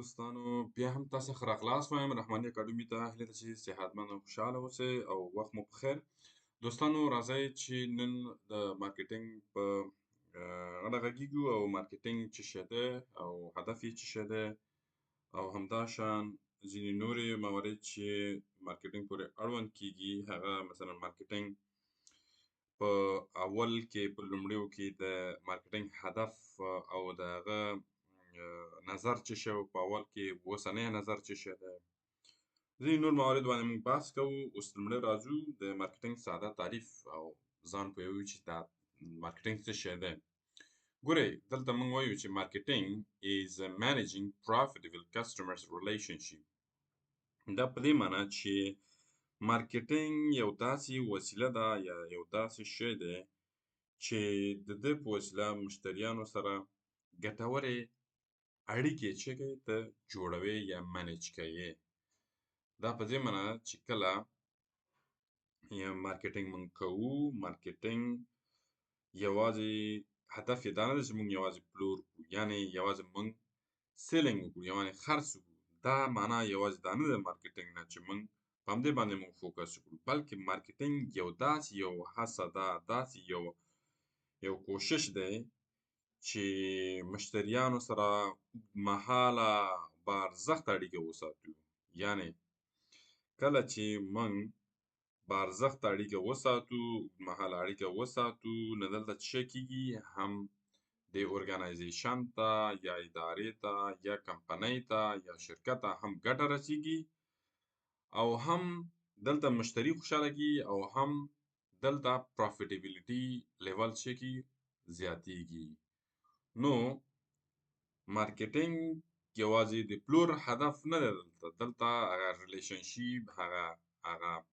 دوستانو بیا هم تاسو ښه راغلاست وایم رحماني اکاډمي ته. هیله ده چې صحتمند او خوشحاله اوسئ او وخت مو په خیر. دوستانو راځئ چې نن د مارکیټینګ په اړه غږیږو او مارکیټینګ څه شی دی او هدف یې څه شی دی او همداشان ځینې نورې موارد چې مارکیټینګ پورې اړوند کیږي. هغه مثلا مارکیټینګ په اول کې په لومړیو کې د مارکیټینګ هدف او د هغه نظر څه شی په اول کې اوسنی نظر څه شی دی. ځینې نور موارد باندې موږ بحث کوو. اوس لومړی راځو د مارکیټینګ ساده تعریف او ځان پوهوي چې دا مارکیټینګ څه شی دی. ګورئ دلته موږ وایو چې مارکیټینګ is managing profitable customers relationship. دا په دې معنی چې مارکیټینګ یو داسې وسیله ده یا یو داسې شی دی چې د ده په وسیله مشتریانو سره ګټورې اړیکې چې ته جوړوې یا منیج کوې. دا په دې معنی چې کله یا مارکیټینګ موږ کوو، مارکیټینګ یوازې هدف یې دا نه دی چې موږ یوازې پلور کړو، یعنې یوازې موږ سیلینګ وکړو، یعنې خرڅ وکړو. دا معنا یوازې دا نه دی مارکیټینګ نه چې موږ په همدې باندې موږ فوکس وکړو، بلکې مارکیټینګ یو داسې یو هڅه ده، داسې یو کوشش دی چې مشتریانو سره اوږدمهاله بارزښت اړیکه وساتو. یعنې کله چې موږ بارزښت اړیکه وساتو، اوږدمهاله اړیکه وساتو، نو دلته څه شی کېږي؟ هم د ارګنایزیشن ته یا ادارې ته یا کمپنۍ ته یا شرکت ته هم ګټه رسېږي او هم دلته مشتري خوشحاله کېږي او هم دلته پرافیټیبیلیټي لیول څه کېږي؟ زیاتېږي. نو مارکیټینګ یوازې د پلور هدف نه دی. دلته هغه ریلیشنشیپ، هغه